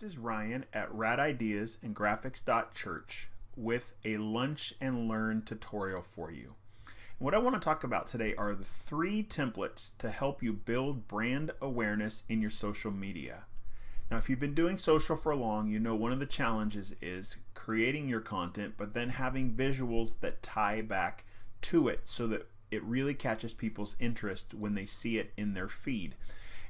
This is Ryan at radideasandgraphics.church with a lunch and learn tutorial for you. And what I want to talk about today are the 3 templates to help you build brand awareness in your social media. Now, if you've been doing social for long, you know one of the challenges is creating your content, but then having visuals that tie back to it so that it really catches people's interest when they see it in their feed.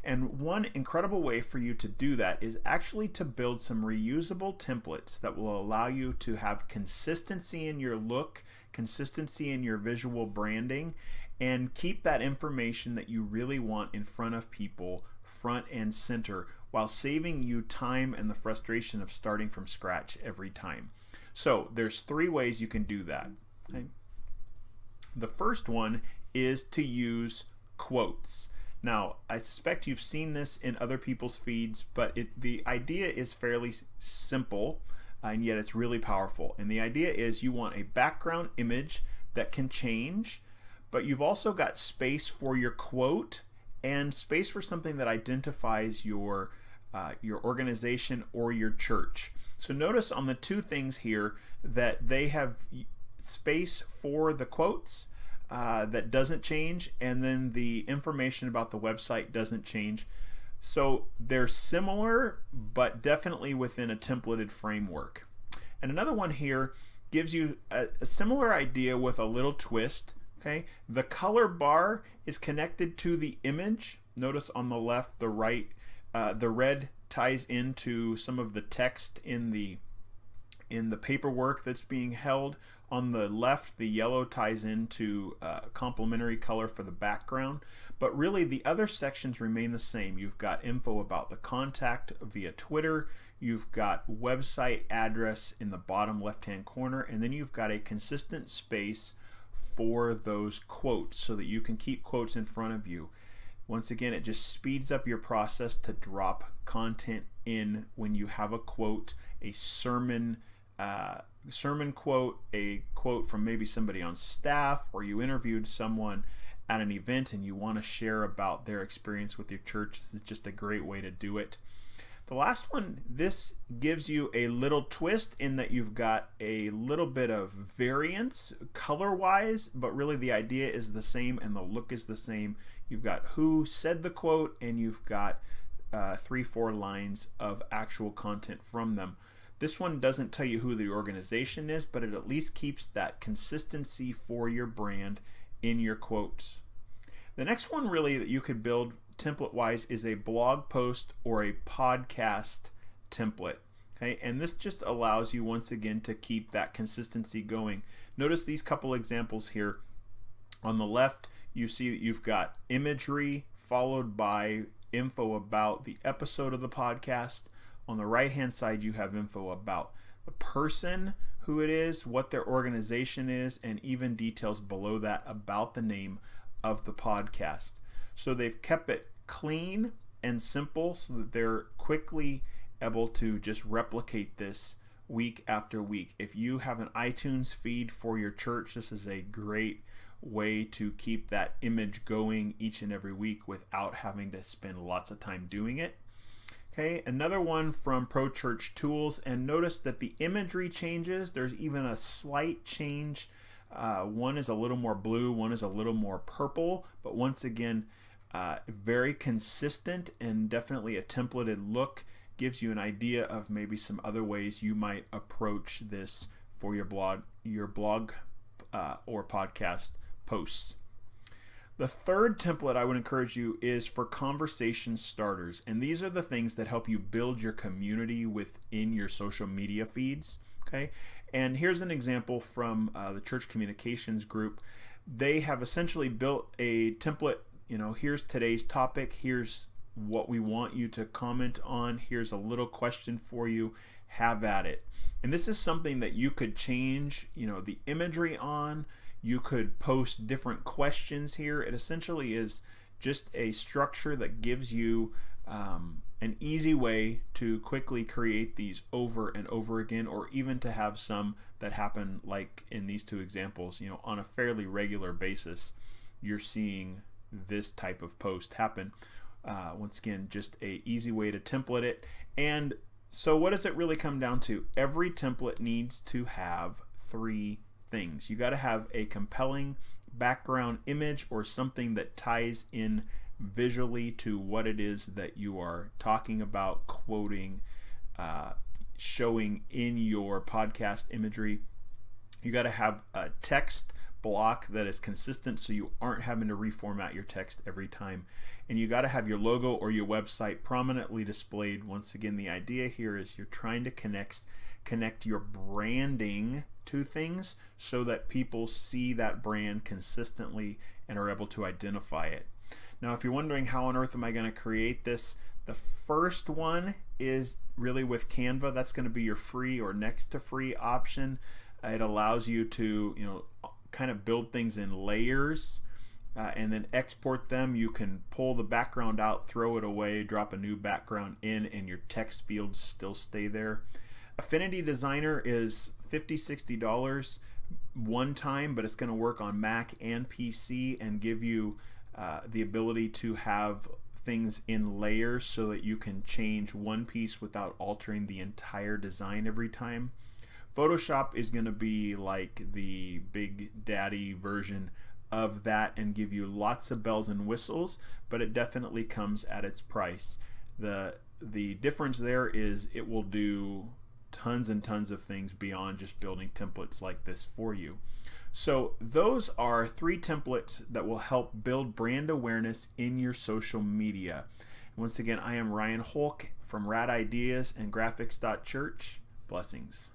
And one incredible way for you to do that is actually to build some reusable templates that will allow you to have consistency in your look, consistency in your visual branding, and keep that information that you really want in front of people front and center while saving you time and the frustration of starting from scratch every time. So there's 3 ways you can do that. Okay? The first one is to use quotes. Now, I suspect you've seen this in other people's feeds, but the idea is fairly simple, and yet it's really powerful. And the idea is you want a background image that can change, but you've also got space for your quote and space for something that identifies your organization or your church. So notice on the 2 things here that they have space for the quotes that doesn't change, and then the information about the website doesn't change. So they're similar, but definitely within a templated framework. And another one here gives you a similar idea with a little twist. Okay, the color bar is connected to the image. Notice on the left, the right, the red ties into some of the text in the paperwork that's being held. On the left, the yellow ties into complementary color for the background, but really the other sections remain the same. You've got info about the contact via Twitter, you've got website address in the bottom left-hand corner, and then you've got a consistent space for those quotes so that you can keep quotes in front of you. Once again, it just speeds up your process to drop content in when you have a quote, a sermon quote, a quote from maybe somebody on staff, or you interviewed someone at an event and you want to share about their experience with your church. This is just a great way to do it. The last one, this gives you a little twist in that you've got a little bit of variance color-wise, but really the idea is the same and the look is the same. You've got who said the quote, and you've got 3-4 lines of actual content from them. This one doesn't tell you who the organization is, but it at least keeps that consistency for your brand in your quotes. The next one really that you could build template-wise is a blog post or a podcast template. Okay, and this just allows you once again to keep that consistency going. Notice these couple examples here. On the left, you see that you've got imagery followed by info about the episode of the podcast. On the right-hand side, you have info about the person, who it is, what their organization is, and even details below that about the name of the podcast. So they've kept it clean and simple so that they're quickly able to just replicate this week after week. If you have an iTunes feed for your church, this is a great way to keep that image going each and every week without having to spend lots of time doing it. Okay, another one from Pro Church Tools, and notice that the imagery changes. There's even a slight change. One is a little more blue, one is a little more purple, but once again, very consistent and definitely a templated look. Gives you an idea of maybe some other ways you might approach this for your blog or podcast posts. The third template I would encourage you is for conversation starters, and these are the things that help you build your community within your social media feeds. Okay, and here's an example from the Church Communications group. They have essentially built a template. You know, here's today's topic, here's what we want you to comment on, here's a little question for you, have at it. And this is something that you could change, you know, the imagery on. You could post different questions here. It essentially is just a structure that gives you an easy way to quickly create these over and over again, or even to have some that happen like in these 2 examples, you know, on a fairly regular basis. You're seeing this type of post happen. Once again, just a easy way to template it. And So what does it really come down to? Every template needs to have three things. You got to have a compelling background image or something that ties in visually to what it is that you are talking about, quoting, showing in your podcast imagery. You got to have a text block that is consistent so you aren't having to reformat your text every time. And you got to have your logo or your website prominently displayed. Once again, the idea here is you're trying to connect your branding to things so that people see that brand consistently and are able to identify it. Now, if you're wondering how on earth am I going to create this, the first one is really with Canva. That's going to be your free or next to free option. It allows you to, kind of build things in layers and then export them. You can pull the background out, throw it away, drop a new background in, and your text fields still stay there. Affinity Designer is $50-$60 one time, but it's going to work on Mac and PC and give you the ability to have things in layers so that you can change one piece without altering the entire design every time. Photoshop is going to be like the big daddy version of that and give you lots of bells and whistles, but it definitely comes at its price. The difference there is it will do tons and tons of things beyond just building templates like this for you. So those are 3 templates that will help build brand awareness in your social media. Once again, I am Ryan Holck from Rad Ideas and Graphics.Church. Blessings.